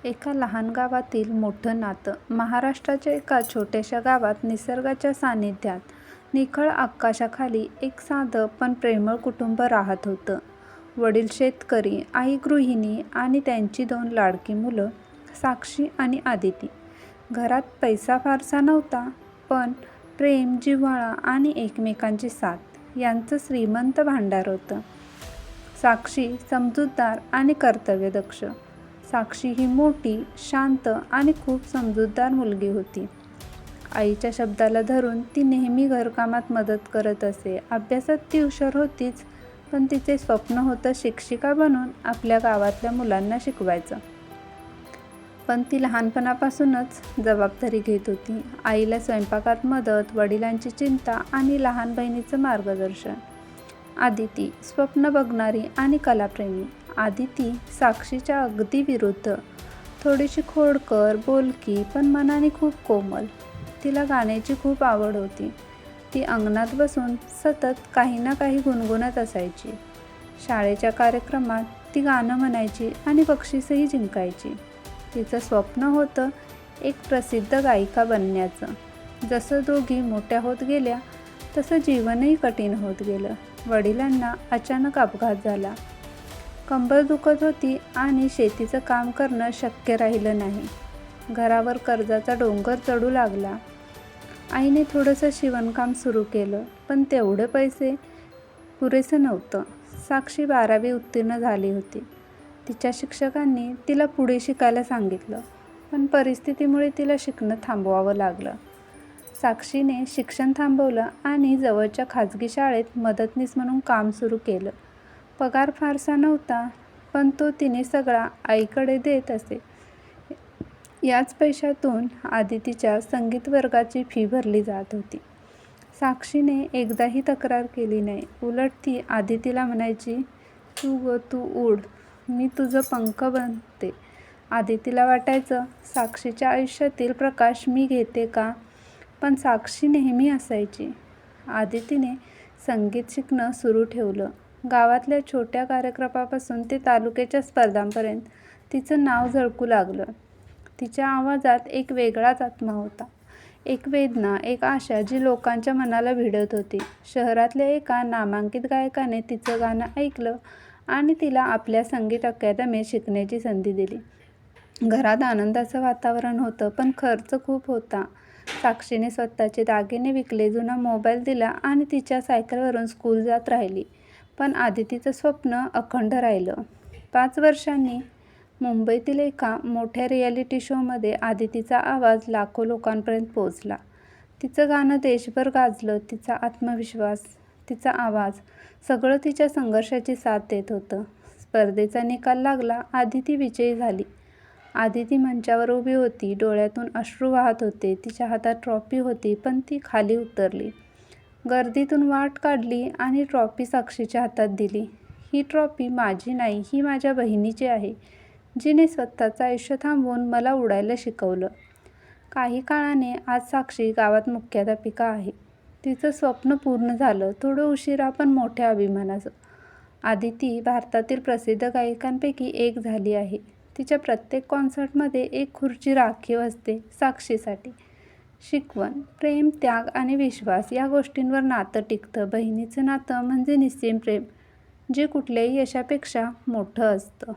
एका लहान गावातील मोठं नातं. महाराष्ट्राच्या एका छोट्याशा गावात निसर्गाच्या सानिध्यात निखळ आकाशाखाली एक साधं पण प्रेमळ कुटुंब राहत होतं. वडील शेतकरी, आई गृहिणी आणि त्यांची 2 लाडकी मुलं साक्षी आणि आदिती. घरात पैसा फारसा नव्हता, पण प्रेम, जिव्हाळा आणि एकमेकांची साथ यांचं श्रीमंत भांडार होतं. साक्षी समजूतदार आणि कर्तव्यदक्ष. साक्षी ही मोठी, शांत आणि खूप समजूतदार मुलगी होती. आईच्या शब्दाला धरून ती नेहमी घरकामात मदत करत असे. अभ्यासात ती हुशार होतीच, पण तिचे स्वप्न होतं शिक्षिका बनून आपल्या गावातल्या मुलांना शिकवायचं. पण ती लहानपणापासूनच जबाबदारी घेत होती. आईला स्वयंपाकात मदत, वडिलांची चिंता आणि लहान बहिणीचं मार्गदर्शन. आदिती स्वप्न बघणारी आणि कलाप्रेमी. आदिती साक्षीच्या अगदी विरुद्ध. थोडीशी खोडकर, बोलकी, पण मनाने खूप कोमल. तिला गाण्याची खूप आवड होती. ती अंगणात बसून सतत काही ना काही गुणगुणत असायची. शाळेच्या कार्यक्रमात ती गाणं म्हणायची आणि बक्षीसही जिंकायची. तिचं स्वप्न होतं एक प्रसिद्ध गायिका बनण्याचं. जसं दोघी मोठ्या होत गेल्या तसं जीवनही कठीण होत गेलं. वडिलांना अचानक अपघात झाला. कंबर दुखत होती आणि शेतीचं काम करणं शक्य राहिलं नाही. घरावर कर्जाचा डोंगर चढू लागला. आईने थोडंसं शिवणकाम सुरू केलं, पण तेवढे पैसे पुरेसं नव्हतं. साक्षी 12वी उत्तीर्ण झाली होती. तिच्या शिक्षकांनी तिला पुढे शिकायला सांगितलं, पण परिस्थितीमुळे तिला शिकणं थांबवावं लागलं. साक्षीने शिक्षण थांबवलं आणि जवळच्या खाजगी शाळेत मदतनीस म्हणून काम सुरू केलं. पगार फारसा नव्हता, पण तो तिने सगळा आईकडे देत असे. याच पैशातून आदितीच्या संगीत वर्गाची फी भरली जात होती. साक्षीने एकदाही तक्रार केली नाही. उलट ती आदितीला म्हणायची, तू उड, मी तुझं पंख बनते. आदितीला वाटायचं, साक्षीच्या आयुष्यातील प्रकाश मी घेते का? पण साक्षी नेहमी असायची. आदितीने संगीत शिकणं सुरू ठेवलं. गावातल्या छोट्या कार्यक्रमापासून ते तालुक्याच्या स्पर्धांपर्यंत तिचं नाव झळकू लागलं. तिच्या आवाजात एक वेगळाच आत्मा होता. एक वेदना, एक आशा जी लोकांच्या मनाला भिडत होती. शहरातल्या एका नामांकित गायकाने तिचं गाणं ऐकलं आणि तिला आपल्या संगीत अकादमीत शिकण्याची संधी दिली. घरात आनंदाचं वातावरण होतं, पण खर्च खूप होता. साक्षीने स्वतःचे दागिने विकले, जुना मोबाईल दिला आणि तिच्या सायकलवरून स्कूल जात राहिली. पण आदितीचं स्वप्न अखंड राहिलं. 5 वर्षांनी मुंबईतील एका मोठ्या रिॲलिटी शोमध्ये आदितीचा आवाज लाखो लोकांपर्यंत पोहोचला. तिचं गाणं देशभर गाजलं. तिचा आत्मविश्वास, तिचा आवाज, सगळं तिच्या संघर्षाची साथ देत होतं. स्पर्धेचा निकाल लागला. आदिती विजयी झाली. आदिती मंचावर उभी होती. डोळ्यातून अश्रू वाहत होते. तिच्या हातात ट्रॉफी होती, पण ती खाली उतरली. गर्दीतून वाट काढली आणि ट्रॉफी साक्षीच्या हातात दिली. ही ट्रॉफी माझी नाही, ही माझ्या बहिणीची आहे, जिने स्वतःचं आयुष्य थांबवून मला उडायला शिकवलं. काही काळाने आज साक्षी गावात मुख्याध्यापिका आहे. तिचं स्वप्न पूर्ण झालं, थोडं उशिरा पण मोठ्या अभिमानाचं. आदिती भारतातील प्रसिद्ध गायिकांपैकी एक झाली आहे. तिच्या प्रत्येक कॉन्सर्टमध्ये एक खुर्ची राखीव असते साक्षीसाठी. शिकवण, प्रेम, त्याग आणि विश्वास या गोष्टींवर नातं टिकतं. बहिणीचं नातं म्हणजे निस्सीम प्रेम, जे कुठल्याही यशापेक्षा मोठं असतं.